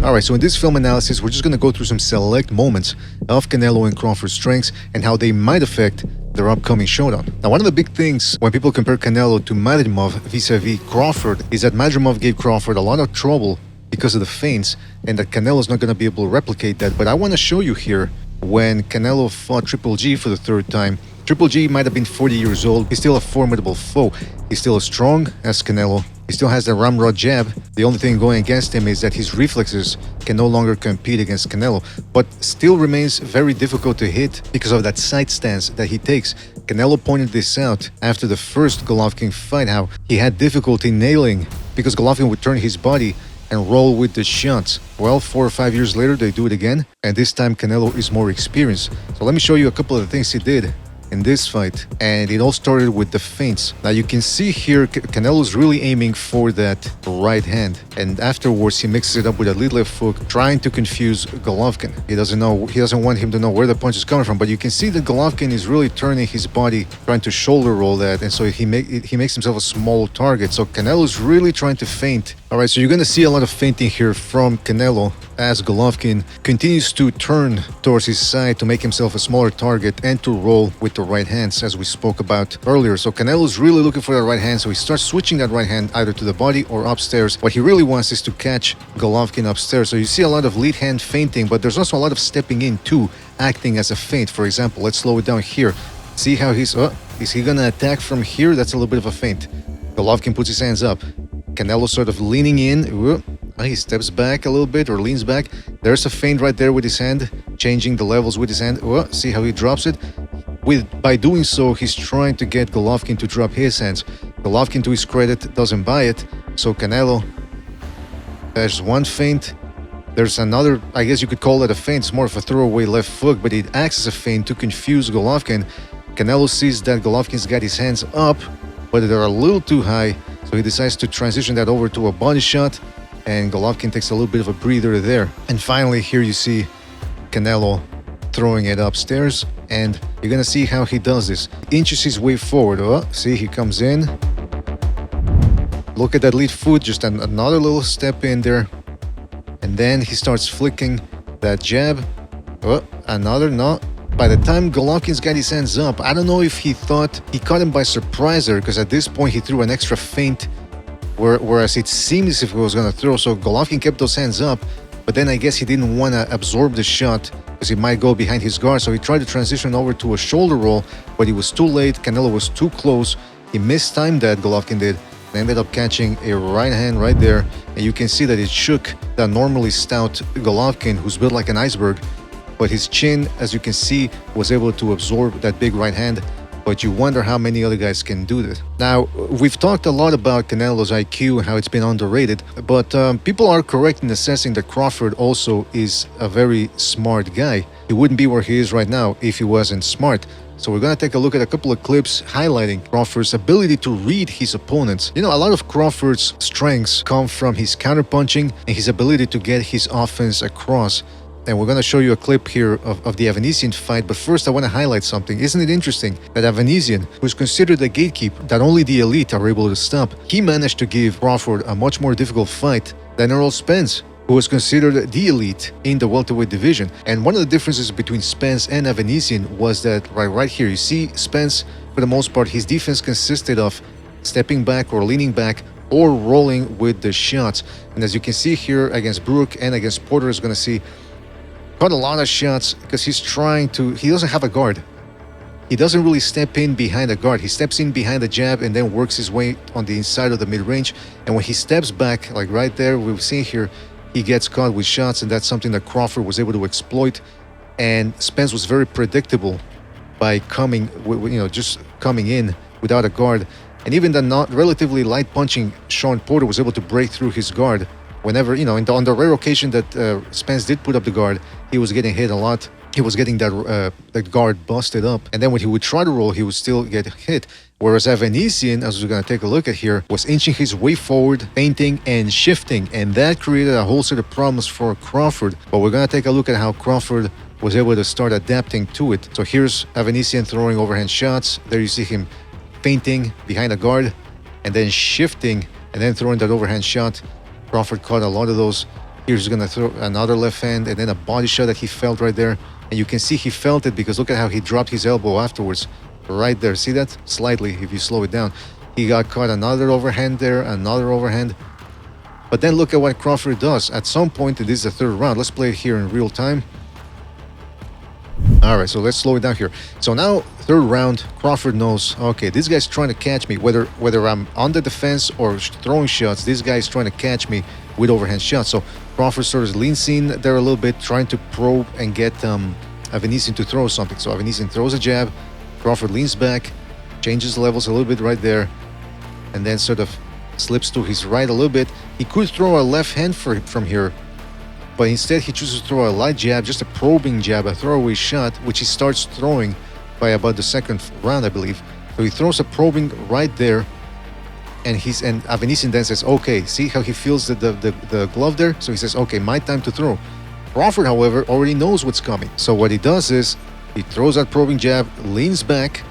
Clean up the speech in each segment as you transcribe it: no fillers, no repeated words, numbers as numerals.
Alright, so in this film analysis, we're just going to go through some select moments of Canelo and Crawford's strengths and how they might affect their upcoming showdown. Now, one of the big things when people compare Canelo to Madrimov vis-a-vis Crawford is that Madrimov gave Crawford a lot of trouble because of the feints, and that Canelo's not going to be able to replicate that. But I want to show you here when Canelo fought Triple G for the third time. Triple G might have been 40 years old. He's still a formidable foe. He's still as strong as Canelo. He still has the ramrod jab. The only thing going against him is that his reflexes can no longer compete against Canelo, but still remains very difficult to hit because of that side stance that he takes. Canelo pointed this out after the first Golovkin fight, how he had difficulty nailing because Golovkin would turn his body and roll with the shots. Well, 4 or 5 years later, they do it again, and this time Canelo is more experienced. So let me show you a couple of the things he did in this fight, and it all started with the feints. Now you can see here Canelo's really aiming for that right hand, and afterwards he mixes it up with a lead left hook, trying to confuse Golovkin. He doesn't want him to know where the punch is coming from, but you can see that Golovkin is really turning his body, trying to shoulder roll that, and so he makes himself a small target. So Canelo's really trying to feint. Alright, so you're gonna see a lot of feinting here from Canelo as Golovkin continues to turn towards his side to make himself a smaller target and to roll with the right hands, as we spoke about earlier. So Canelo's really looking for that right hand, so he starts switching that right hand either to the body or upstairs. What he really wants is to catch Golovkin upstairs. So you see a lot of lead hand feinting, but there's also a lot of stepping in too, acting as a feint. For example, let's slow it down here. See how is he gonna attack from here? That's a little bit of a feint. Golovkin puts his hands up. Canelo sort of leaning in. He steps back a little bit or leans back. There's a feint right there with his hand, changing the levels with his hand. See how he drops it? By doing so, he's trying to get Golovkin to drop his hands. Golovkin, to his credit, doesn't buy it. So Canelo, there's one feint. There's another, I guess you could call it a feint. It's more of a throwaway left hook, but it acts as a feint to confuse Golovkin. Canelo sees that Golovkin's got his hands up, but they're a little too high. So he decides to transition that over to a body shot, and Golovkin takes a little bit of a breather there. And finally, here you see Canelo throwing it upstairs, and you're gonna see how he does this. Inches his way forward. See, he comes in. Look at that lead foot, just another little step in there. And then he starts flicking that jab. No. By the time Golovkin's got his hands up, I don't know if he thought he caught him by surprise there, because at this point he threw an extra feint, whereas it seemed as if he was going to throw. So Golovkin kept those hands up, but then I guess he didn't want to absorb the shot because he might go behind his guard. So he tried to transition over to a shoulder roll, but he was too late. Canelo was too close. He mistimed that, Golovkin did, and ended up catching a right hand right there. And you can see that it shook that normally stout Golovkin, who's built like an iceberg. But his chin, as you can see, was able to absorb that big right hand. But you wonder how many other guys can do this. Now, we've talked a lot about Canelo's IQ and how it's been underrated, but people are correct in assessing that Crawford also is a very smart guy. He wouldn't be where he is right now if he wasn't smart. So we're going to take a look at a couple of clips highlighting Crawford's ability to read his opponents. You know, a lot of Crawford's strengths come from his counterpunching and his ability to get his offense across. And we're going to show you a clip here of the Avanesian fight, but first I want to highlight something. Isn't it interesting that Avanesian, who's considered a gatekeeper that only the elite are able to stop, he managed to give Crawford a much more difficult fight than Errol Spence, who was considered the elite in the welterweight division. And one of the differences between Spence and Avanesian was that right here, you see Spence, for the most part, his defense consisted of stepping back or leaning back or rolling with the shots. And as you can see here against Brook and against Porter, is going to see got a lot of shots because he doesn't have a guard. He doesn't really step in behind a guard. He steps in behind the jab and then works his way on the inside of the mid-range. And when he steps back, like right there, we've seen here, he gets caught with shots, and that's something that Crawford was able to exploit. And Spence was very predictable by just coming in without a guard. And even the not relatively light punching Sean Porter was able to break through his guard. Whenever, on the rare occasion that Spence did put up the guard, he was getting hit a lot. He was getting that guard busted up. And then when he would try to roll, he would still get hit. Whereas Avanesian, as we're going to take a look at here, was inching his way forward, feinting and shifting. And that created a whole set of problems for Crawford. But we're going to take a look at how Crawford was able to start adapting to it. So here's Avanesian throwing overhand shots. There you see him feinting behind a guard and then shifting and then throwing that overhand shot. Crawford caught a lot of those Here's gonna throw another left hand and then a body shot that he felt right there. And you can see he felt it because look at how he dropped his elbow afterwards. Right there. See that? Slightly if you slow it down. He got caught another overhand there, another overhand. But then look at what Crawford does. At some point, this is the third round. Let's play it here in real time. All right, so let's slow it down here. So now, third round, Crawford knows, okay, this guy's trying to catch me. Whether I'm on the defense or throwing shots, this guy's trying to catch me with overhand shots. So Crawford sort of leans in there a little bit, trying to probe and get Avanesian to throw something. So Avanesian throws a jab. Crawford leans back, changes levels a little bit right there, and then sort of slips to his right a little bit. He could throw a left hand from here, but instead he chooses to throw a light jab, just a probing jab, a throwaway shot, which he starts throwing by about the second round, I believe. So he throws a probing right there, and Avanesian then says, okay, see how he feels the glove there? So he says, okay, my time to throw. Crawford, however, already knows what's coming. So what he does is, he throws that probing jab, leans back,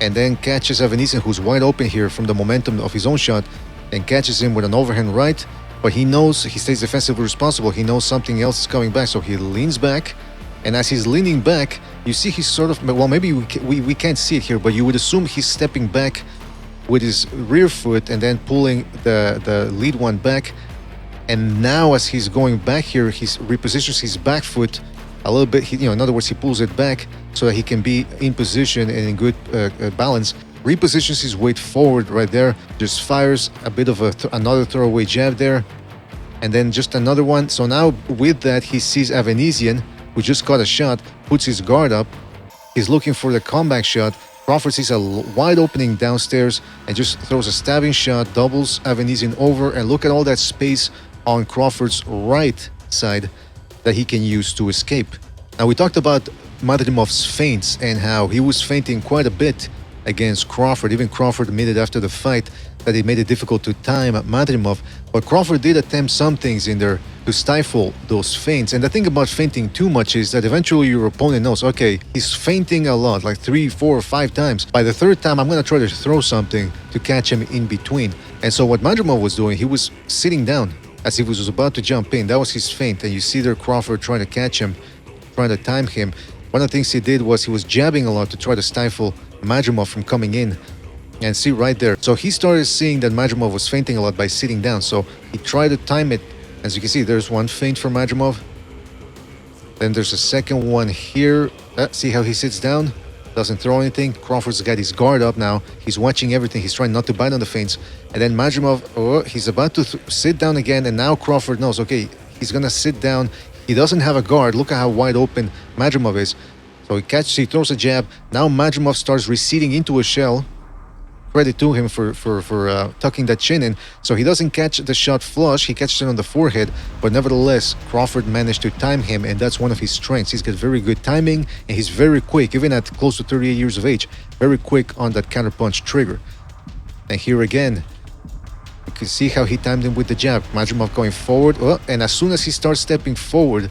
and then catches Avanesian, who's wide open here from the momentum of his own shot, and catches him with an overhand right. But he knows, he stays defensively responsible. He knows something else is coming back, so he leans back. And as he's leaning back, you see he's sort of, well, maybe we can't see it here, but you would assume he's stepping back with his rear foot and then pulling the lead one back. And now as he's going back here, he repositions his back foot a little bit, in other words, he pulls it back so that he can be in position and in good balance. Repositions his weight forward right there, just fires a bit of another throwaway jab there, and then just another one. So now with that, he sees Avanesian, who just caught a shot, puts his guard up. He's looking for the comeback shot. Crawford sees a wide opening downstairs and just throws a stabbing shot, doubles Avanesian over, and look at all that space on Crawford's right side that he can use to escape. Now, we talked about Madrimov's feints and how he was feinting quite a bit against Crawford. Even Crawford admitted after the fight that it made it difficult to time Madrimov. But Crawford did attempt some things in there to stifle those feints. And the thing about feinting too much is that eventually your opponent knows, okay, he's feinting a lot, like 3, 4, 5 times. By the third time, I'm going to try to throw something to catch him in between. And so what Madrimov was doing, he was sitting down as if he was about to jump in. That was his feint. And you see there Crawford trying to catch him, trying to time him. One of the things he did was he was jabbing a lot to try to stifle Madrimov from coming in. And see right there. So he started seeing that Madrimov was feinting a lot by sitting down. So he tried to time it. As you can see, there's one feint for Madrimov. Then there's a second one here. See how he sits down? Doesn't throw anything. Crawford's got his guard up now. He's watching everything. He's trying not to bite on the feints. And then Madrimov, he's about to sit down again. And now Crawford knows, okay, he's going to sit down. He doesn't have a guard. Look at how wide open Madrimov is. So he throws a jab. Now Madrimov starts receding into a shell. Credit to him for tucking that chin in. So he doesn't catch the shot flush. He catches it on the forehead. But nevertheless, Crawford managed to time him, and that's one of his strengths. He's got very good timing, and he's very quick, even at close to 38 years of age. Very quick on that counterpunch trigger. And here again, you can see how he timed him with the jab. Madrimov going forward. And as soon as he starts stepping forward,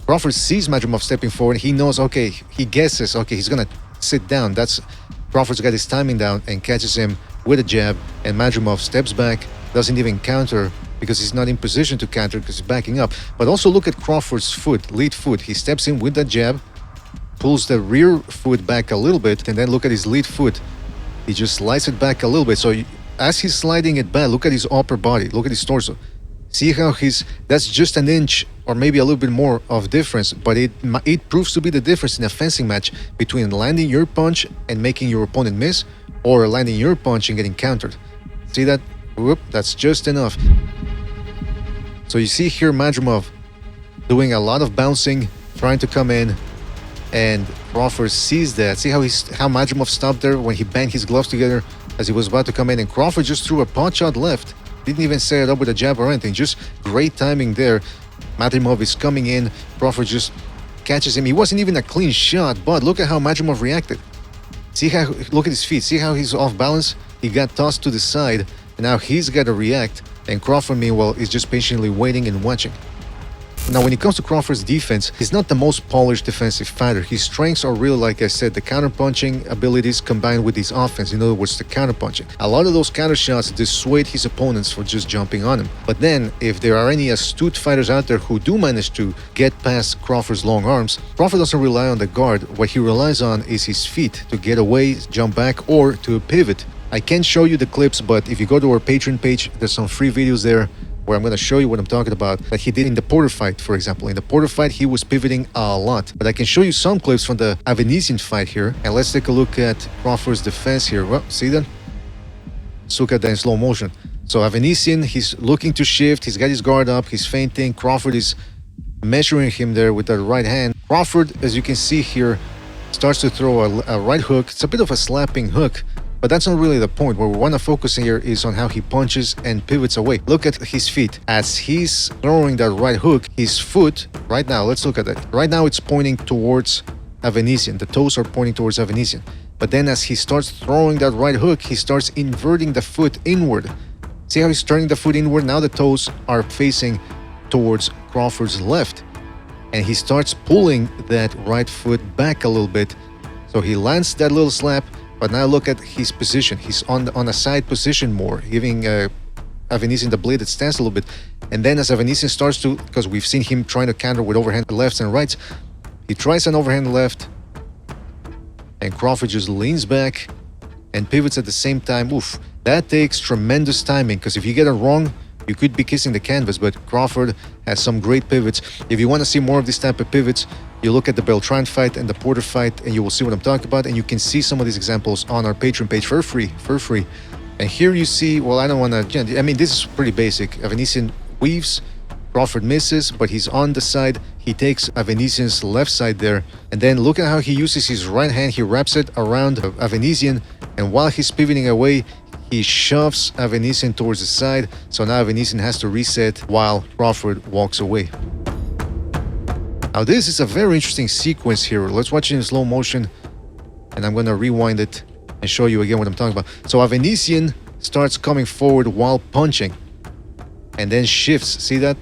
Crawford sees Madrimov stepping forward. He knows, okay, he guesses, okay, he's going to sit down. Crawford's got his timing down and catches him with a jab, and Madrimov steps back, doesn't even counter because he's not in position to counter because he's backing up. But also look at Crawford's foot, lead foot. He steps in with that jab, pulls the rear foot back a little bit, and then look at his lead foot. He just slides it back a little bit. So as he's sliding it back, look at his upper body, look at his torso. See how that's just an inch or maybe a little bit more of difference, but it proves to be the difference in a fencing match between landing your punch and making your opponent miss, or landing your punch and getting countered. See that? Whoop, that's just enough. So you see here Madrimov doing a lot of bouncing, trying to come in, and Crawford sees that. See how Madrimov stopped there when he banged his gloves together as he was about to come in, and Crawford just threw a punch shot left. Didn't even set it up with a jab or anything. Just great timing there. Madrimov is coming in. Crawford just catches him. He wasn't even a clean shot, but look at how Madrimov reacted. Look at his feet. See how he's off balance? He got tossed to the side, and now he's got to react. And Crawford, meanwhile, is just patiently waiting and watching. Now, when it comes to Crawford's defense, he's not the most polished defensive fighter. His strengths are really, like I said, the counterpunching abilities combined with his offense. In other words, the counterpunching. A lot of those counter shots dissuade his opponents from just jumping on him. But then, if there are any astute fighters out there who do manage to get past Crawford's long arms, Crawford doesn't rely on the guard. What he relies on is his feet to get away, jump back, or to pivot. I can't show you the clips, but if you go to our Patreon page, there's some free videos there where I'm going to show you what I'm talking about, that he did in the Porter fight, for example. In the Porter fight, he was pivoting a lot. But I can show you some clips from the Avanesian fight here, and let's take a look at Crawford's defense here. Well, see that? Let's look at that in slow motion. So Avanesian, he's looking to shift, he's got his guard up, he's feinting. Crawford is measuring him there with that right hand. Crawford, as you can see here, starts to throw a right hook. It's a bit of a slapping hook, but that's not really the point. Where we want to focus here is on how he punches and pivots away. Look at his feet. As he's throwing that right hook, his foot, right now, let's look at that. Right now it's pointing towards Avanesian. The toes are pointing towards Avanesian. But then as he starts throwing that right hook, he starts inverting the foot inward. See how he's turning the foot inward? Now the toes are facing towards Crawford's left. And he starts pulling that right foot back a little bit. So he lands that little slap. But now look at his position. He's on a side position more, giving Avanesian the bladed stance a little bit. And then as Avanesian starts to, because we've seen him trying to counter with overhand lefts and rights, he tries an overhand left, and Crawford just leans back and pivots at the same time. Oof, that takes tremendous timing, because if you get it wrong, you could be kissing the canvas. But Crawford has some great pivots. If you want to see more of this type of pivots, you look at the Beltran fight and the Porter fight, and you will see what I'm talking about. And you can see some of these examples on our Patreon page for free. And here you see, well, I don't want to, I mean, this is pretty basic. Avanesian weaves, Crawford misses, but he's on the side. He takes Avanesian's left side there. And then look at how he uses his right hand. He wraps it around Avanesian, and while he's pivoting away, he shoves Avanesian towards the side. So now Avanesian has to reset while Crawford walks away. Now this is a very interesting sequence here. Let's watch it in slow motion, and I'm going to rewind it and show you again what I'm talking about. So Avanesian starts coming forward while punching, and then shifts. See that?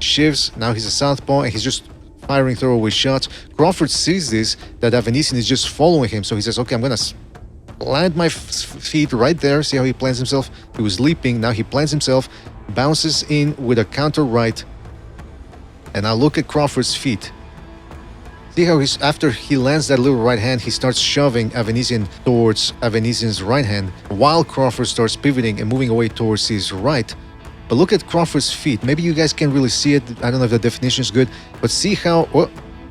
Shifts. Now he's a southpaw, and he's just firing throwaway shots. Crawford sees this, that Avanesian is just following him. So he says, okay, I'm going to land my feet right there. See how he plants himself? He was leaping. Now he plants himself, bounces in with a counter right. And now look at Crawford's feet. See how he's, after he lands that little right hand, he starts shoving Avanesian towards Avanesian's right hand, while Crawford starts pivoting and moving away towards his right. But look at Crawford's feet. Maybe you guys can't really see it. I don't know if the definition is good, but see how,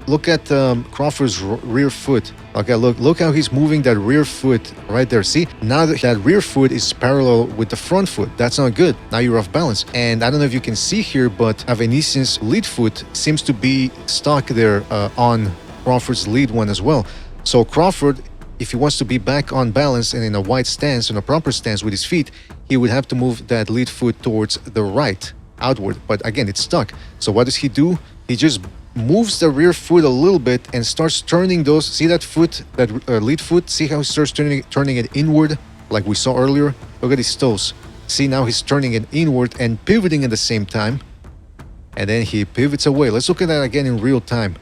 look at Crawford's rear foot. Okay, look how he's moving that rear foot right there. See, now that rear foot is parallel with the front foot. That's not good. Now you're off balance. And I don't know if you can see here, but Avanesian's lead foot seems to be stuck there on Crawford's lead one as well. So Crawford, if he wants to be back on balance and in a wide stance, in a proper stance with his feet, he would have to move that lead foot towards the right, outward. But again, it's stuck. So what does he do? He just moves the rear foot a little bit and starts turning those. See that foot, that lead foot? See how he starts turning it inward, like we saw earlier? Look at his toes. See, now he's turning it inward and pivoting at the same time. And then he pivots away. Let's look at that again in real time.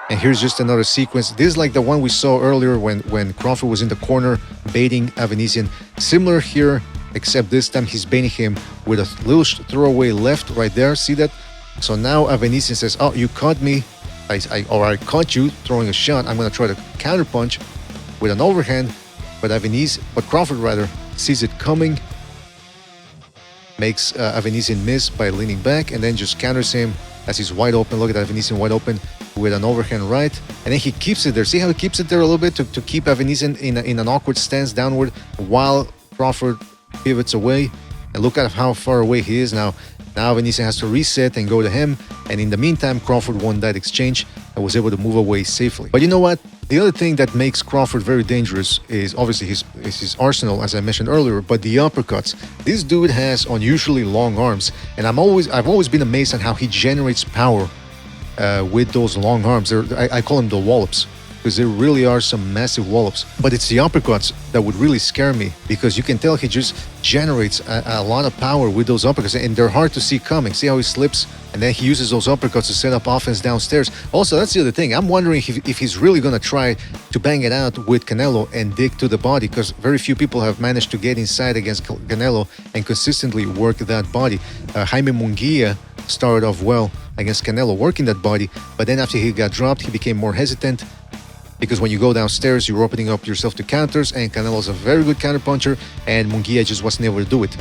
And here's just another sequence. This is like the one we saw earlier when Crawford was in the corner baiting Avanesian. Similar here, except this time he's baiting him with a little throwaway left right there. See that? So now Avanesian says, oh, you caught me, I caught you throwing a shot. I'm going to try to counterpunch with an overhand, but Crawford rather sees it coming, makes Avanesian miss by leaning back, and then just counters him as he's wide open. Look at Avanesian wide open with an overhand right, and then he keeps it there. See how he keeps it there a little bit to keep Avanesian in an awkward stance downward while Crawford pivots away. And look at how far away he is now. Now Avanesian has to reset and go to him, and in the meantime Crawford won that exchange and was able to move away safely. But you know what? The other thing that makes Crawford very dangerous is obviously his arsenal, as I mentioned earlier, but the uppercuts. This dude has unusually long arms, and I've always been amazed at how he generates power with those long arms. I call them the wallops. because there really are some massive wallopes. But it's the uppercuts that would really scare me, because you can tell he just generates a lot of power with those uppercuts, and they're hard to see coming. See how he slips, and then he uses those uppercuts to set up offense downstairs. Also, that's the other thing. I'm wondering if he's really going to try to bang it out with Canelo and dig to the body, because very few people have managed to get inside against Canelo and consistently work that body. Jaime Munguia started off well against Canelo, working that body, but then after he got dropped, he became more hesitant, because when you go downstairs, you're opening up yourself to counters, and Canelo's a very good counterpuncher, and Munguia just wasn't able to do it.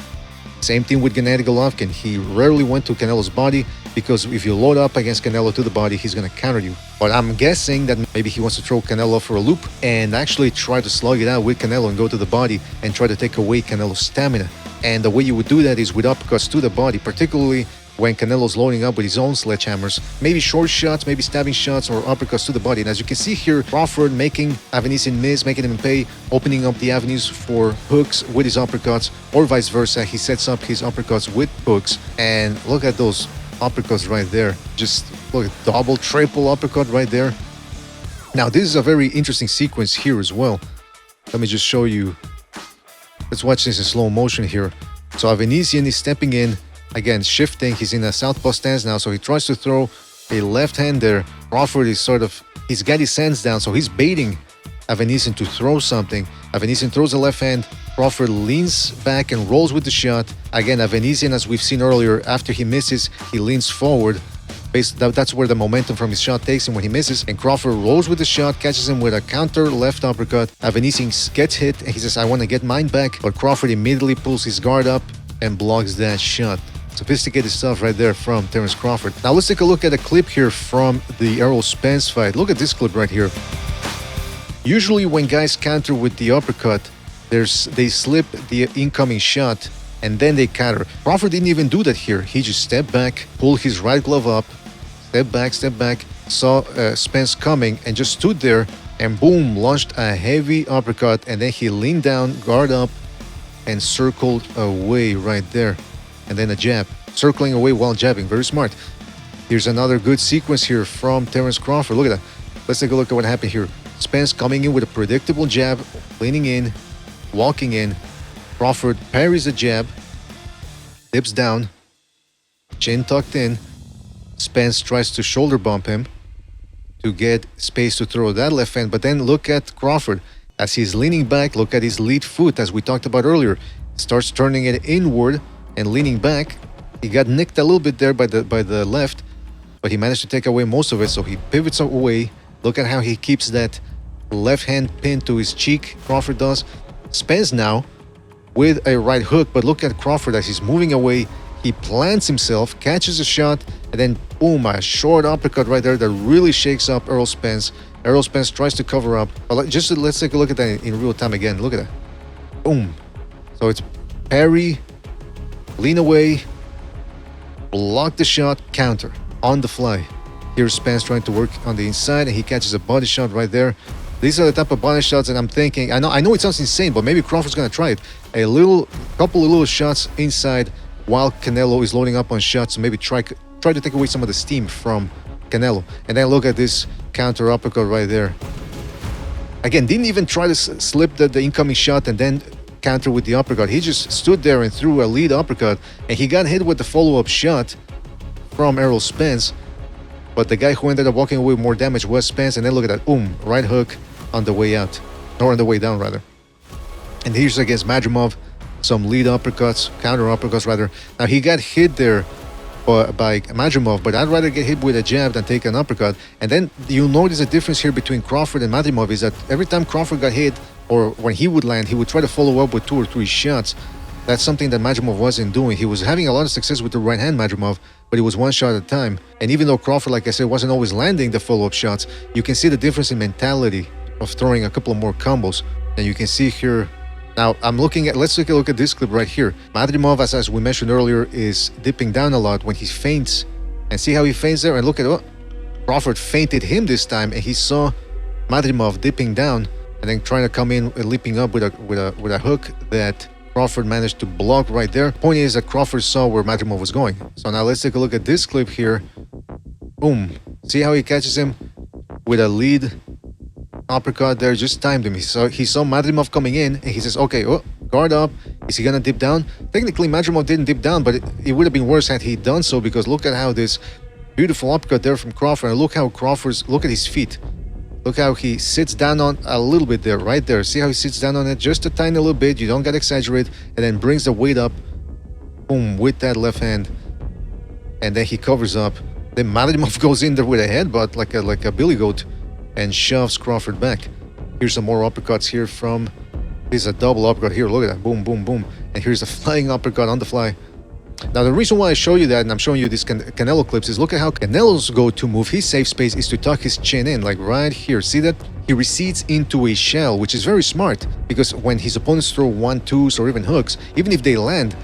Same thing with Gennady Golovkin. He rarely went to Canelo's body, because if you load up against Canelo to the body, he's going to counter you. But I'm guessing that maybe he wants to throw Canelo for a loop and actually try to slug it out with Canelo and go to the body and try to take away Canelo's stamina. And the way you would do that is with uppercuts to the body, particularly when Canelo's loading up with his own sledgehammers. Maybe short shots, maybe stabbing shots, or uppercuts to the body. And as you can see here, Crawford making Avanesyan miss, making him pay, opening up the avenues for hooks with his uppercuts, or vice versa. He sets up his uppercuts with hooks. And look at those uppercuts right there. Just look, double, triple uppercut right there. Now, this is a very interesting sequence here as well. Let me just show you. Let's watch this in slow motion here. So Avanesyan is stepping in, again, shifting. He's in a southpaw stance now, so he tries to throw a left hand there. Crawford is he's got his hands down, so he's baiting Avanesyan to throw something. Avanesyan throws a left hand. Crawford leans back and rolls with the shot. Again, Avanesyan, as we've seen earlier, after he misses, he leans forward. That's where the momentum from his shot takes him when he misses. And Crawford rolls with the shot, catches him with a counter left uppercut. Avanesyan gets hit, and he says, I want to get mine back. But Crawford immediately pulls his guard up and blocks that shot. Sophisticated stuff right there from Terence Crawford. Now let's take a look at a clip here from the Errol Spence fight. Look at this clip right here. Usually when guys counter with the uppercut, they slip the incoming shot and then they counter. Crawford didn't even do that here. He just stepped back, pulled his right glove up, step back, saw Spence coming and just stood there and boom, launched a heavy uppercut, and then he leaned down, guard up, and circled away right there. And then a jab, circling away while jabbing. Very smart. Here's another good sequence here from Terence Crawford. Look at that. Let's take a look at what happened here. Spence coming in with a predictable jab, leaning in, walking in. Crawford parries the jab, dips down, chin tucked in. Spence tries to shoulder bump him to get space to throw that left hand. But then look at Crawford. As he's leaning back, look at his lead foot, as we talked about earlier. Starts turning it inward and leaning back. He got nicked a little bit there by the left, but he managed to take away most of it, so he pivots away. Look at how he keeps that left hand pinned to his cheek, Crawford does. Spence now with a right hook, but look at Crawford as he's moving away. He plants himself, catches a shot, and then boom, a short uppercut right there that really shakes up Errol Spence. Errol Spence tries to cover up. Let's take a look at that in real time again. Look at that. Boom. So it's parry, lean away, block the shot, counter on the fly. Here's Spence trying to work on the inside, and he catches a body shot right there. These are the type of body shots, and I'm thinking, I know it sounds insane, but maybe Crawford's gonna try it. Couple of little shots inside while Canelo is loading up on shots. So maybe try to take away some of the steam from Canelo. And then look at this counter uppercut right there. Again, didn't even try to slip the incoming shot and then counter with the uppercut. He just stood there and threw a lead uppercut, and he got hit with the follow-up shot from Errol Spence. But the guy who ended up walking away with more damage was Spence. And then look at that, boom, right hook on the way out, or on the way down rather. And here's against Madrimov, some lead uppercuts, counter uppercuts rather. Now he got hit there by Madrimov, but I'd rather get hit with a jab than take an uppercut. And then you'll notice a difference here between Crawford and Madrimov is that every time Crawford got hit, or when he would land, he would try to follow up with 2 or 3 shots. That's something that Madrimov wasn't doing. He was having a lot of success with the right hand, Madrimov, but it was one shot at a time. And even though Crawford, like I said, wasn't always landing the follow-up shots, you can see the difference in mentality of throwing a couple of more combos. And you can see here, now let's take a look at this clip right here. Madrimov, as we mentioned earlier, is dipping down a lot when he feints. And see how he feints there? And look at Crawford feinted him this time, and he saw Madrimov dipping down and then trying to come in, leaping up with a hook that Crawford managed to block right there. Point is that Crawford saw where Madrimov was going. So now let's take a look at this clip here. Boom. See how he catches him with a lead uppercut there, just timed him. He saw Madrimov coming in, and he says, okay, oh, guard up. Is he gonna dip down? Technically, Madrimov didn't dip down, but it would have been worse had he done so, because look at how this beautiful uppercut there from Crawford, and look how look at his feet. Look how he sits down on a little bit there, right there. See how he sits down on it just a tiny little bit. You don't gotta exaggerate, and then brings the weight up, boom, with that left hand, and then he covers up. Then Madrimov goes in there with a headbutt like a billy goat and shoves Crawford back. Here's some more uppercuts here from... This is a double uppercut here. Look at that. Boom, boom, boom. And here's a flying uppercut on the fly. Now, the reason why I show you that, and I'm showing you these Canelo clips, is look at how Canelo's go-to move, his safe space, is to tuck his chin in, like right here. See that? He recedes into a shell, which is very smart, because when his opponents throw 1-2s or even hooks, even if they land,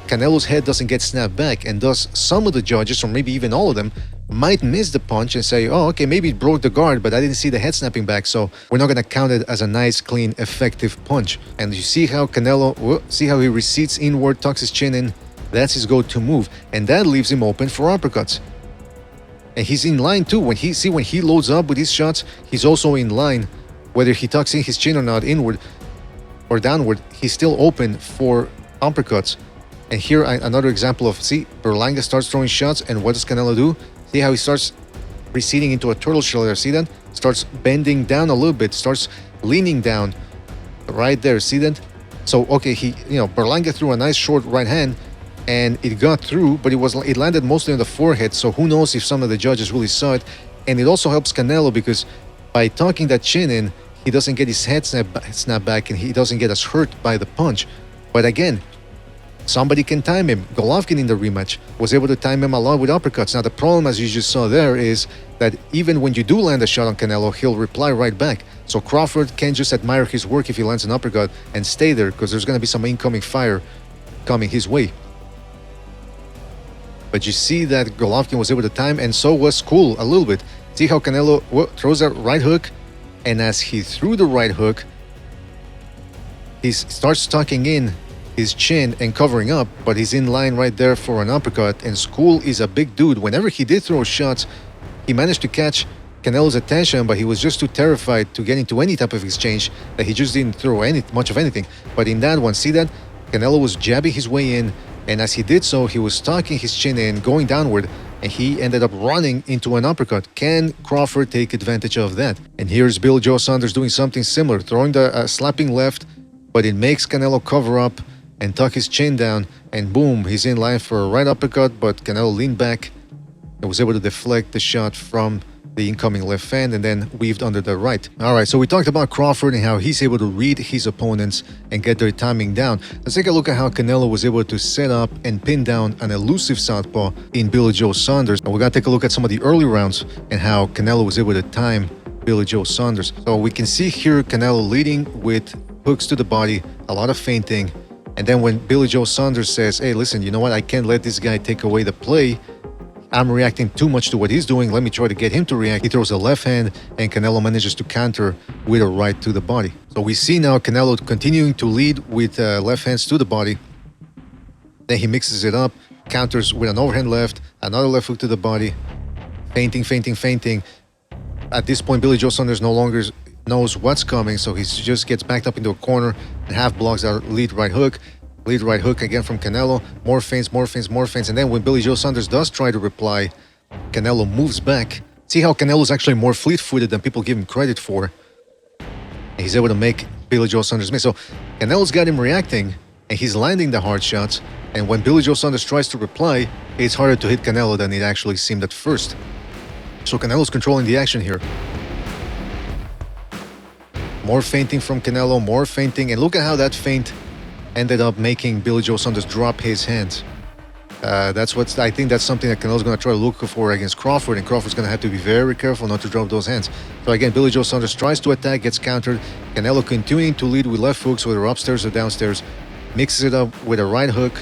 Canelo's head doesn't get snapped back, and thus some of the judges, or maybe even all of them, might miss the punch and say, oh, okay, maybe it broke the guard, but I didn't see the head snapping back, so we're not going to count it as a nice, clean, effective punch. And you see how Canelo, see how he recedes inward, tucks his chin in. That's his go-to move, and that leaves him open for uppercuts. And he's in line too. When he loads up with his shots, he's also in line. Whether he tucks in his chin or not, inward or downward, he's still open for uppercuts. And here, another example of, see, Berlanga starts throwing shots, and what does Canelo do? See how he starts receding into a turtle shell there, see that? Starts bending down a little bit, starts leaning down right there, see that? So, okay, Berlanga threw a nice short right hand, and it got through, but it landed mostly on the forehead, so who knows if some of the judges really saw it. And it also helps Canelo, because by tucking that chin in, he doesn't get his head snap back, and he doesn't get as hurt by the punch. But again, somebody can time him. Golovkin in the rematch was able to time him a lot with uppercuts. Now, the problem, as you just saw there, is that even when you do land a shot on Canelo, he'll reply right back. So Crawford can't just admire his work if he lands an uppercut and stay there, because there's going to be some incoming fire coming his way. But you see that Golovkin was able to time, and so was Cool a little bit. See how Canelo throws that right hook, and as he threw the right hook, he starts tucking in his chin and covering up, but he's in line right there for an uppercut. And School is a big dude. Whenever he did throw shots, he managed to catch Canelo's attention, but he was just too terrified to get into any type of exchange that he just didn't throw much of anything. But in that one, see that? Canelo was jabbing his way in, and as he did so, he was tucking his chin in, going downward, and he ended up running into an uppercut. Can Crawford take advantage of that? And here's Bill Joe Saunders doing something similar, throwing the slapping left, but it makes Canelo cover up and tuck his chin down, and boom, he's in line for a right uppercut, but Canelo leaned back and was able to deflect the shot from the incoming left hand and then weaved under the right. Alright, so we talked about Crawford and how he's able to read his opponents and get their timing down. Let's take a look at how Canelo was able to set up and pin down an elusive southpaw in Billy Joe Saunders. And we're going to take a look at some of the early rounds and how Canelo was able to time Billy Joe Saunders. So we can see here Canelo leading with hooks to the body, a lot of feinting. And then when Billy Joe Saunders says, hey, listen, you know what? I can't let this guy take away the play. I'm reacting too much to what he's doing. Let me try to get him to react. He throws a left hand, and Canelo manages to counter with a right to the body. So we see now Canelo continuing to lead with left hands to the body. Then he mixes it up, counters with an overhand left, another left hook to the body, feinting, feinting, feinting. At this point, Billy Joe Saunders no longer knows what's coming, so he just gets backed up into a corner and half blocks that lead right hook. Lead right hook again from Canelo. More feints, more feints, more feints. And then when Billy Joe Saunders does try to reply, Canelo moves back. See how Canelo's actually more fleet-footed than people give him credit for. And he's able to make Billy Joe Saunders miss. So Canelo's got him reacting, and he's landing the hard shots. And when Billy Joe Saunders tries to reply, it's harder to hit Canelo than it actually seemed at first. So Canelo's controlling the action here. More feinting from Canelo, more feinting. And look at how that feint ended up making Billy Joe Saunders drop his hands. I think that's something that Canelo's going to try to look for against Crawford, and Crawford's going to have to be very careful not to drop those hands. So again, Billy Joe Saunders tries to attack, gets countered. Canelo continuing to lead with left hooks, whether upstairs or downstairs, mixes it up with a right hook.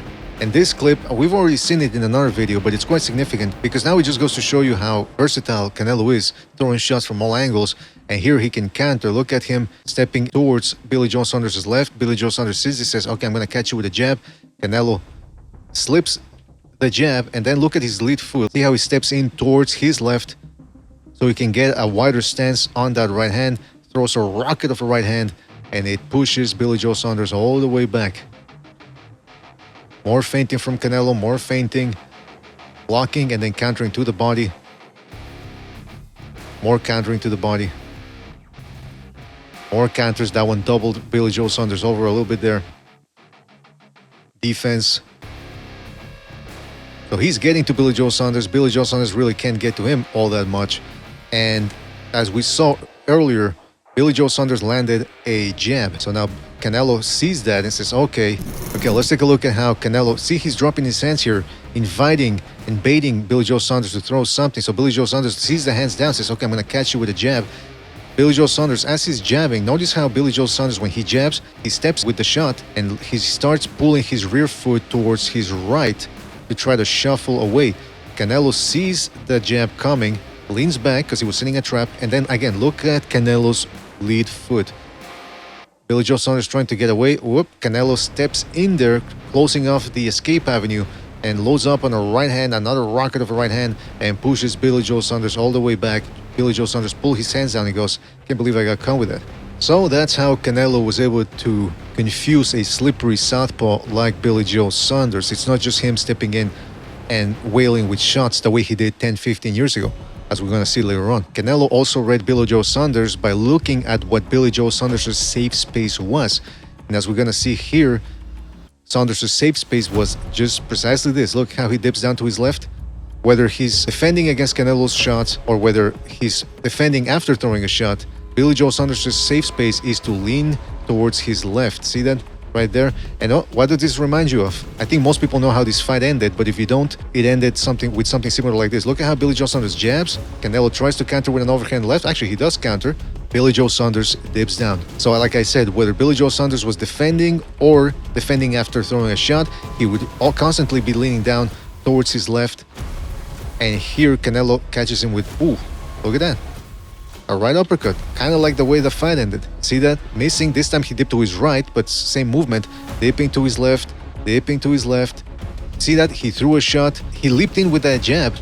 And this clip, we've already seen it in another video, but it's quite significant because now it just goes to show you how versatile Canelo is, throwing shots from all angles. And here he can counter. Look at him stepping towards Billy Joe Saunders' left. Billy Joe Saunders sees this, says, okay, I'm going to catch you with a jab. Canelo slips the jab, and then look at his lead foot. See how he steps in towards his left so he can get a wider stance on that right hand. throws a rocket of a right hand, and it pushes Billy Joe Saunders all the way back. More feinting from Canelo, more feinting, blocking and then countering to the body. More countering to the body. More counters. That one doubled Billy Joe Saunders over a little bit there. Defense. So he's getting to Billy Joe Saunders. Billy Joe Saunders really can't get to him all that much. And as we saw earlier, Billy Joe Saunders landed a jab. So now Canelo sees that and says, okay, let's take a look at how Canelo, see, he's dropping his hands here, inviting and baiting Billy Joe Saunders to throw something. So Billy Joe Saunders sees the hands down, says, okay, I'm going to catch you with a jab. Billy Joe Saunders, as he's jabbing, notice how Billy Joe Saunders, when he jabs, he steps with the shot and he starts pulling his rear foot towards his right to try to shuffle away. Canelo sees the jab coming, leans back because he was setting a trap, and then again, look at Canelo's lead foot. Billy Joe Saunders trying to get away. Whoop, Canelo steps in there, closing off the escape avenue, and loads up on a right hand, another rocket of a right hand, and pushes Billy Joe Saunders all the way back. Billy Joe Saunders pulls his hands down and goes, can't believe I got caught with that. So that's how Canelo was able to confuse a slippery southpaw like Billy Joe Saunders. It's not just him stepping in and wailing with shots the way he did 10-15 years ago, as we're going to see later on. Canelo also read Billy Joe Saunders by looking at what Billy Joe Saunders' safe space was. And as we're going to see here, Saunders' safe space was just precisely this. Look how he dips down to his left. Whether he's defending against Canelo's shots or whether he's defending after throwing a shot, Billy Joe Saunders' safe space is to lean towards his left. See that right there? And what does this remind you of? I think most people know how this fight ended, but if you don't, it ended with something similar like this. Look at how Billy Joe Saunders jabs. Canelo tries to counter with an overhand left. Actually, he does counter. Billy Joe Saunders dips down. So like I said, whether Billy Joe Saunders was defending or defending after throwing a shot, he would constantly be leaning down towards his left. And here Canelo catches him with, ooh, look at that. A right uppercut, kind of like the way the fight ended. See that? Missing. This time he dipped to his right, but same movement. Dipping to his left, dipping to his left. See that? He threw a shot. He leaped in with that jab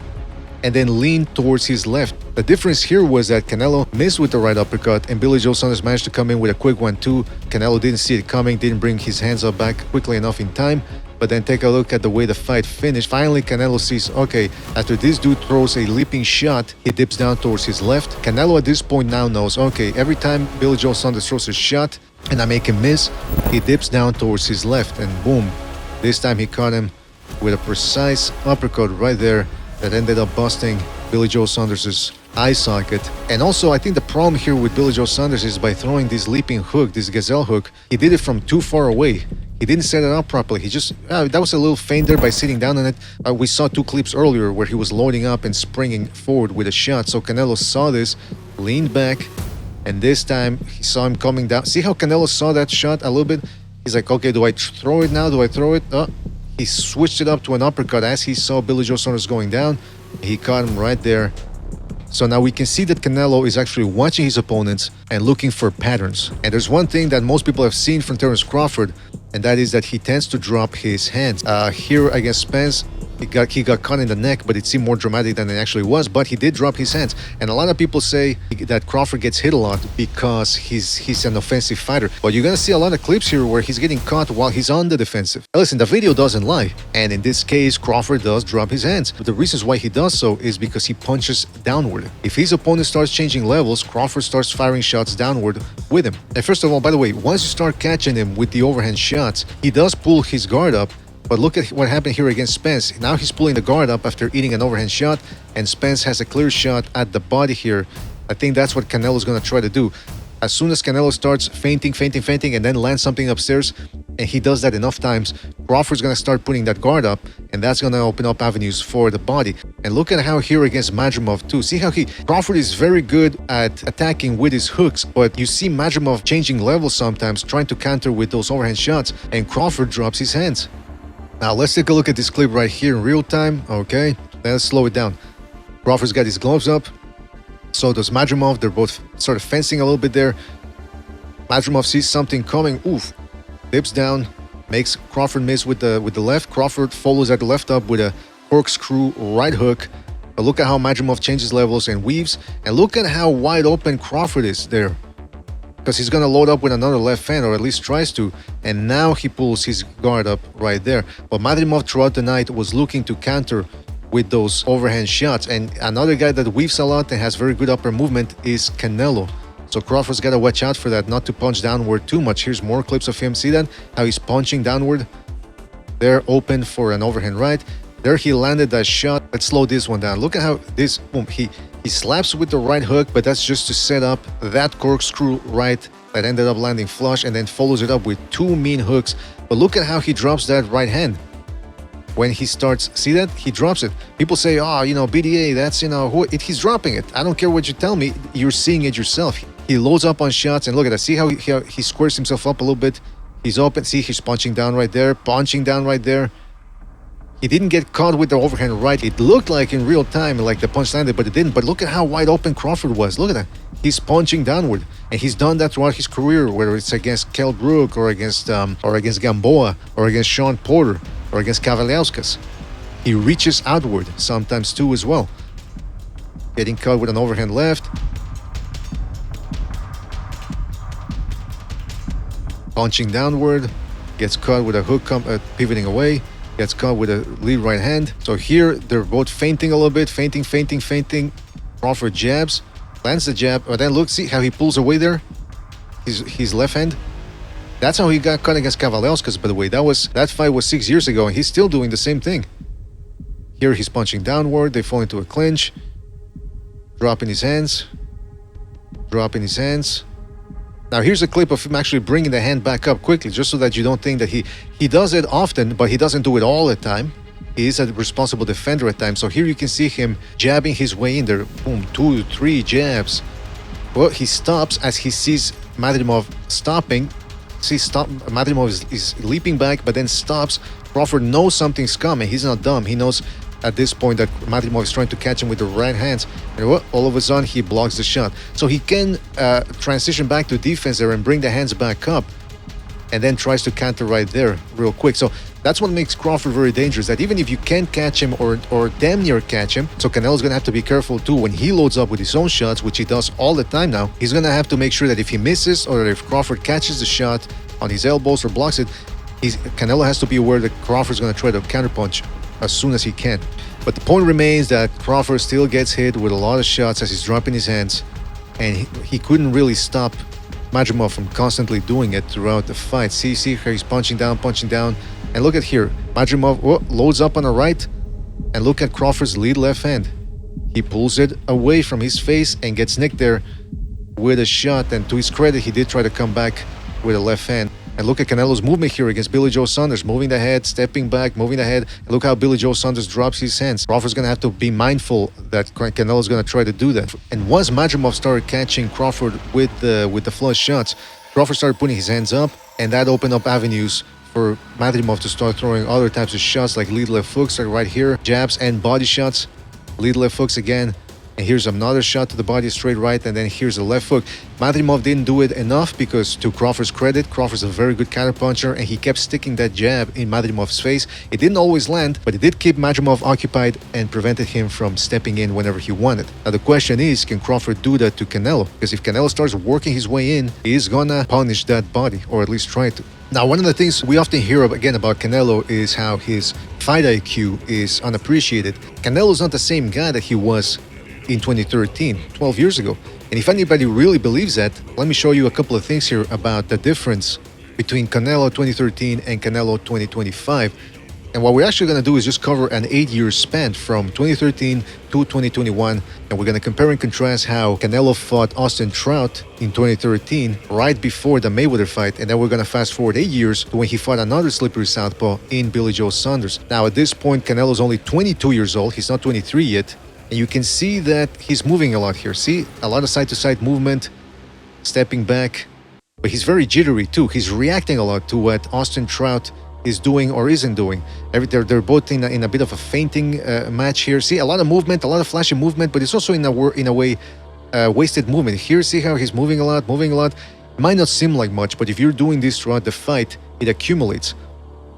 and then leaned towards his left. The difference here was that Canelo missed with the right uppercut and Billy Joe Saunders managed to come in with a quick 1-2. Canelo didn't see it coming, didn't bring his hands up back quickly enough in time. But then take a look at the way the fight finished. Finally, Canelo sees, okay, after this dude throws a leaping shot, he dips down towards his left. Canelo at this point now knows, okay, every time Billy Joe Saunders throws a shot and I make him miss, he dips down towards his left and boom. This time he caught him with a precise uppercut right there that ended up busting Billy Joe Saunders' eye socket. And also, I think the problem here with Billy Joe Saunders is by throwing this leaping hook, this gazelle hook, he did it from too far away. He didn't set it up properly. He just, that was a little feint there by sitting down on it. We saw 2 clips earlier where he was loading up and springing forward with a shot. So Canelo saw this, leaned back, and this time he saw him coming down. See how Canelo saw that shot a little bit? He's like, okay, do I throw it now? Do I throw it? Oh, he switched it up to an uppercut as he saw Billy Joe Saunders going down. He caught him right there. So now we can see that Canelo is actually watching his opponents and looking for patterns. And there's one thing that most people have seen from Terence Crawford, and that is that he tends to drop his hands. Here against Spence, he got caught in the neck, but it seemed more dramatic than it actually was, but he did drop his hands. And a lot of people say that Crawford gets hit a lot because he's an offensive fighter. But you're gonna see a lot of clips here where he's getting caught while he's on the defensive. Now listen, the video doesn't lie. And in this case, Crawford does drop his hands. But the reasons why he does so is because he punches downward. If his opponent starts changing levels, Crawford starts firing shots downward with him. And first of all, by the way, once you start catching him with the overhand shots, he does pull his guard up. But look at what happened here against Spence. Now he's pulling the guard up after eating an overhand shot, and Spence has a clear shot at the body here. I think that's what Canelo's going to try to do. As soon as Canelo starts feinting, and then lands something upstairs, and he does that enough times, Crawford's going to start putting that guard up, and that's going to open up avenues for the body. And look at how here against Madrimov too. See how Crawford is very good at attacking with his hooks, but you see Madrimov changing levels sometimes, trying to counter with those overhand shots, and Crawford drops his hands. Now let's take a look at this clip right here in real time. Okay, let's slow it down. Crawford's got his gloves up. So does Madrimov. They're both sort of fencing a little bit there. Madrimov sees something coming. Oof. Dips down. Makes Crawford miss with the left. Crawford follows at the left up with a corkscrew right hook. But look at how Madrimov changes levels and weaves. And look at how wide open Crawford is there. because he's going to load up with another left hand, or at least tries to, and now he pulls his guard up right there. But Madrimov throughout the night was looking to counter with those overhand shots, and another guy that weaves a lot and has very good upper movement is Canelo. So Crawford's got to watch out for that, not to punch downward too much. Here's more clips of him. See that? How he's punching downward? They're open for an overhand right. There he landed that shot. Let's slow this one down. Look at how this, boom, he slaps with the right hook, but that's just to set up that corkscrew right that ended up landing flush, and then follows it up with two mean hooks. But look at how he drops that right hand. When he starts, see that? He drops it. People say, oh, you know, BDA, that's, you know, he's dropping it. I don't care what you tell me. You're seeing it yourself. He loads up on shots, and look at that. See how he squares himself up a little bit? He's open. See, he's punching down right there, punching down right there. He didn't get caught with the overhand right. It looked like in real time, like the punch landed, but it didn't. But look at how wide open Crawford was. Look at that. He's punching downward, and he's done that throughout his career, whether it's against Kell Brook or against Gamboa or against Sean Porter or against Kavaliauskas. He reaches outward sometimes too as well. Getting caught with an overhand left. Punching downward. Gets caught with a hook pivoting away. Gets caught with a lead right hand. So here they're both feinting a little bit. Feinting. Crawford jabs. Lands the jab. But then look, see how he pulls away there? His left hand. That's how he got caught against Kavaliauskas, by the way. That fight was 6 years ago, and he's still doing the same thing. Here he's punching downward. They fall into a clinch. Dropping his hands. Now here's a clip of him actually bringing the hand back up quickly, just so that you don't think that he does it often, but he doesn't do it all the time. He is a responsible defender at times. So here you can see him jabbing his way in there. Boom, 2, 3 jabs. Well, he stops as he sees Madrimov stopping. See, Madrimov is leaping back, but then stops. Crawford knows something's coming. He's not dumb. He knows at this point that Madrimov is trying to catch him with the right hands, and all of a sudden he blocks the shot. So he can transition back to defense there and bring the hands back up, and then tries to counter right there real quick. So that's what makes Crawford very dangerous, that even if you can't catch him or damn near catch him, so Canelo's gonna have to be careful too when he loads up with his own shots, which he does all the time now. He's gonna have to make sure that if he misses, or if Crawford catches the shot on his elbows or blocks it, Canelo has to be aware that Crawford's gonna try to counterpunch as soon as he can. But the point remains that Crawford still gets hit with a lot of shots as he's dropping his hands, and he couldn't really stop Madrimov from constantly doing it throughout the fight. See how he's punching down, and look at here. Madrimov loads up on the right, and look at Crawford's lead left hand. He pulls it away from his face and gets nicked there with a shot, and to his credit, he did try to come back with a left hand. And look at Canelo's movement here against Billy Joe Saunders, moving the head, stepping back, moving the head. And look how Billy Joe Saunders drops his hands. Crawford's going to have to be mindful that Canelo's going to try to do that. And once Madrimov started catching Crawford with the flush shots, Crawford started putting his hands up, and that opened up avenues for Madrimov to start throwing other types of shots, like lead left hooks, like right here, jabs and body shots. Lead left hooks again. And here's another shot to the body, straight right, and then here's a left hook. Madrimov didn't do it enough because, to Crawford's credit, Crawford's a very good counterpuncher, and he kept sticking that jab in Madrimov's face. It didn't always land, but it did keep Madrimov occupied and prevented him from stepping in whenever he wanted. Now the question is, can Crawford do that to Canelo? Because if Canelo starts working his way in, he's gonna punish that body, or at least try to. Now, one of the things we often hear again about Canelo is how his fight IQ is unappreciated. Canelo's not the same guy that he was in 2013, 12 years ago. And if anybody really believes that, let me show you a couple of things here about the difference between Canelo 2013 and Canelo 2025. And what we're actually going to do is just cover an 8-year span from 2013 to 2021. And we're going to compare and contrast how Canelo fought Austin Trout in 2013, right before the Mayweather fight. And then we're going to fast forward 8 years to when he fought another slippery southpaw in Billy Joe Saunders. Now, at this point, Canelo's only 22 years old. He's not 23 yet. And you can see that he's moving a lot here. See, a lot of side-to-side movement, stepping back. But he's very jittery too. He's reacting a lot to what Austin Trout is doing or isn't doing. They're both in a bit of a fainting match here. See, a lot of movement, a lot of flashy movement, but it's also in a way wasted movement. Here, see how he's moving a lot. It might not seem like much, but if you're doing this throughout the fight, it accumulates.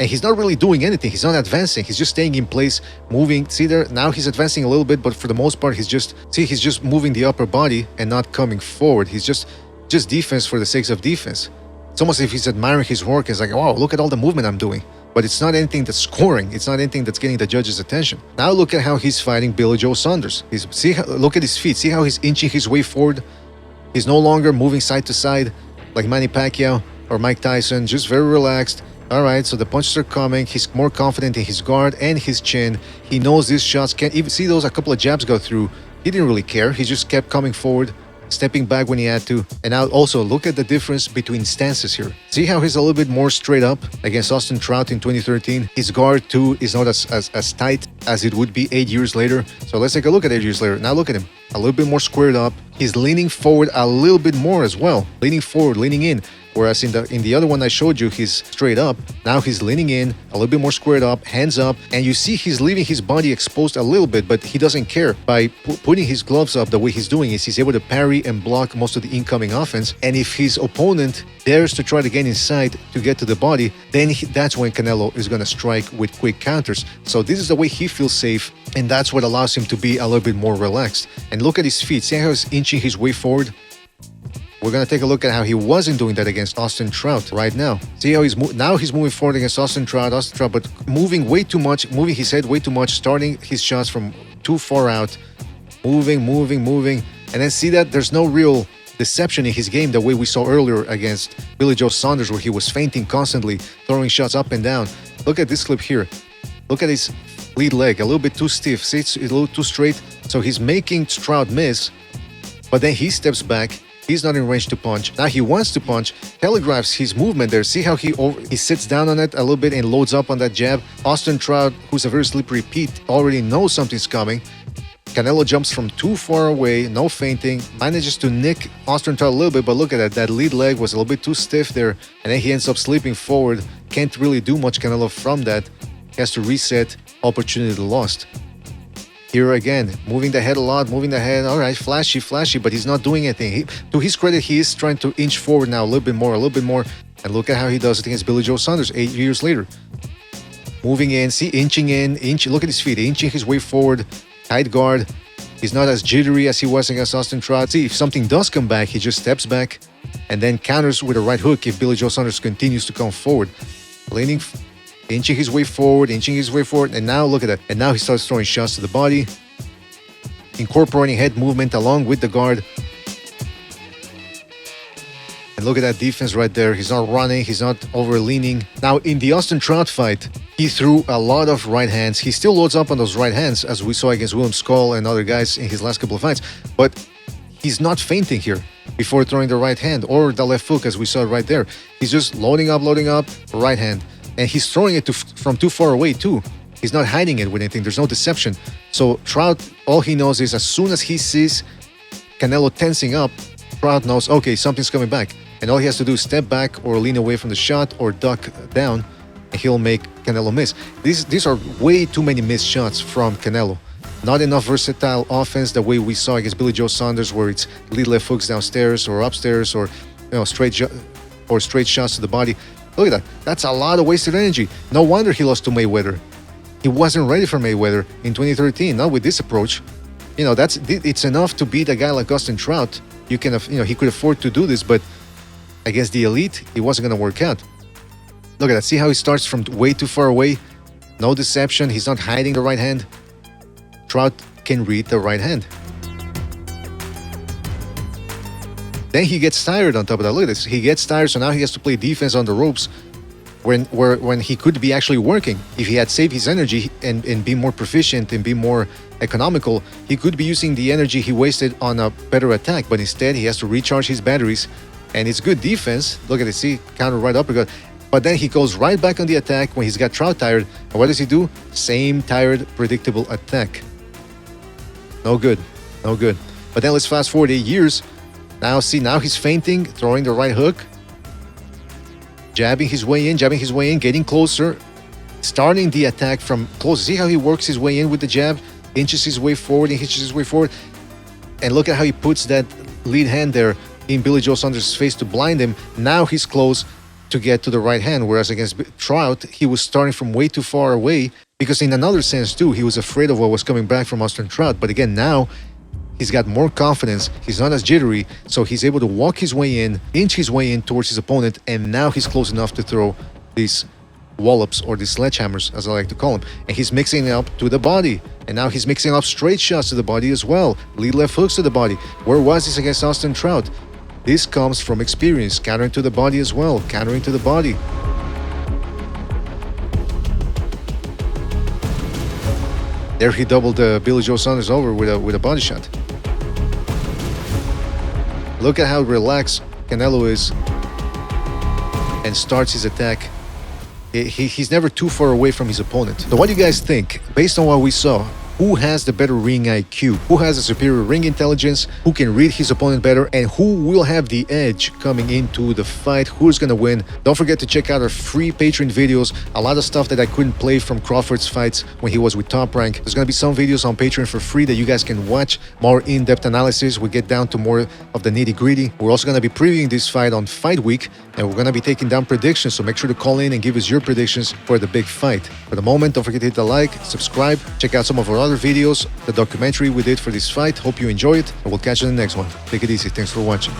And he's not really doing anything. He's not advancing. He's just staying in place, moving. See there? Now he's advancing a little bit, but for the most part, he's just moving the upper body and not coming forward. He's just just defense for the sake of defense. It's almost as if he's admiring his work. It's like, wow, look at all the movement I'm doing. But it's not anything that's scoring. It's not anything that's getting the judge's attention. Now look at how he's fighting Billy Joe Saunders. Look at his feet. See how he's inching his way forward? He's no longer moving side to side like Manny Pacquiao or Mike Tyson, just very relaxed. All right, so the punches are coming. He's more confident in his guard and his chin. He knows these shots can't even see those a couple of jabs go through. He didn't really care. He just kept coming forward, stepping back when he had to. And now also look at the difference between stances here. See how he's a little bit more straight up against Austin Trout in 2013. His guard too is not as tight as it would be 8 years later. So let's take a look at 8 years later. Now look at him. A little bit more squared up. He's leaning forward a little bit more as well. Leaning forward, leaning in. Whereas in the other one I showed you, he's straight up. Now he's leaning in, a little bit more squared up, hands up, and you see he's leaving his body exposed a little bit, but he doesn't care. By putting his gloves up, the way he's doing is he's able to parry and block most of the incoming offense. And if his opponent dares to try to get inside to get to the body, then that's when Canelo is going to strike with quick counters. So this is the way he feels safe, and that's what allows him to be a little bit more relaxed. And look at his feet. See how he's inching his way forward? We're going to take a look at how he wasn't doing that against Austin Trout right now. See how he's moving forward against Austin Trout, but moving way too much, moving his head way too much, starting his shots from too far out, moving. And then see that there's no real deception in his game the way we saw earlier against Billy Joe Saunders, where he was feinting constantly, throwing shots up and down. Look at this clip here. Look at his lead leg, a little bit too stiff. See, it's a little too straight. So he's making Trout miss, but then he steps back. He's not in range to punch. Now he wants to punch, telegraphs his movement there. See how he sits down on it a little bit and loads up on that jab. Austin Trout, who's a very slippery Pete, already knows something's coming. Canelo jumps from too far away, no feinting, manages to nick Austin Trout a little bit, but look at that. That lead leg was a little bit too stiff there, and then he ends up slipping forward. Can't really do much, Canelo, from that. He has to reset, opportunity lost. Here again, moving the head a lot, moving the head. All right, flashy, but he's not doing anything. To his credit, he is trying to inch forward now a little bit more. And look at how he does it against Billy Joe Saunders 8 years later. Moving in, see, inching in, look at his feet, inching his way forward, tight guard. He's not as jittery as he was against Austin Trout. See, if something does come back, he just steps back and then counters with a right hook if Billy Joe Saunders continues to come forward. Leaning, inching his way forward, and now look at that. And now he starts throwing shots to the body, incorporating head movement along with the guard. And look at that defense right there. He's not running, he's not over-leaning. Now, in the Austin Trout fight, he threw a lot of right hands. He still loads up on those right hands, as we saw against William Skull and other guys in his last couple of fights. But he's not feinting here before throwing the right hand or the left hook, as we saw right there. He's just loading up, right hand. And he's throwing it from too far away, too. He's not hiding it with anything. There's no deception. So Trout, all he knows is as soon as he sees Canelo tensing up, Trout knows, okay, something's coming back. And all he has to do is step back or lean away from the shot or duck down, and he'll make Canelo miss. These are way too many missed shots from Canelo. Not enough versatile offense the way we saw against Billy Joe Saunders, where it's lead left hooks downstairs or upstairs, or straight shots to the body. Look at that. That's a lot of wasted energy. No wonder he lost to Mayweather. He wasn't ready for Mayweather in 2013. Not with this approach. It's enough to beat a guy like Austin Trout. He could afford to do this, but against the elite, it wasn't going to work out. Look at that. See how he starts from way too far away? No deception. He's not hiding the right hand. Trout can read the right hand. Then he gets tired on top of that. Look at this. He gets tired, so now he has to play defense on the ropes when he could be actually working. If he had saved his energy and be more proficient and be more economical, he could be using the energy he wasted on a better attack. But instead, he has to recharge his batteries. And it's good defense. Look at it. See, counter right uppercut. But then he goes right back on the attack when he's got Trout tired. And what does he do? Same tired, predictable attack. No good. But then let's fast forward 8 years. Now he's feinting, throwing the right hook, jabbing his way in, getting closer, starting the attack from close. See how he works his way in with the jab, inches his way forward, and look at how he puts that lead hand there in Billy Joe Saunders' face to blind him. Now he's close to get to the right hand, whereas against Trout, he was starting from way too far away, because in another sense too, he was afraid of what was coming back from Austin Trout. But again, now He's got more confidence. He's not as jittery, so he's able to walk his way in, inch his way in towards his opponent, and now he's close enough to throw these wallops or these sledgehammers, as I like to call them. And he's mixing it up to the body. And now he's mixing up straight shots to the body as well. Lead left hooks to the body. Where was this against Austin Trout? This comes from experience. Countering to the body as well. Countering to the body. There he doubled Billy Joe Saunders over with a body shot. Look at how relaxed Canelo is and starts his attack. He's never too far away from his opponent. So what do you guys think? Based on what we saw, who has the better ring IQ? Who has a superior ring intelligence? Who can read his opponent better? And who will have the edge coming into the fight? Who's gonna win? Don't forget to check out our free Patreon videos. A lot of stuff that I couldn't play from Crawford's fights when he was with Top Rank. There's gonna be some videos on Patreon for free that you guys can watch. More in-depth analysis. We get down to more of the nitty-gritty. We're also gonna be previewing this fight on Fight Week, and we're gonna be taking down predictions. So make sure to call in and give us your predictions for the big fight. For the moment, don't forget to hit the like, subscribe, check out some of our other videos, the documentary we did for this fight. Hope you enjoy it, and we'll catch you in the next one. Take it easy. Thanks for watching.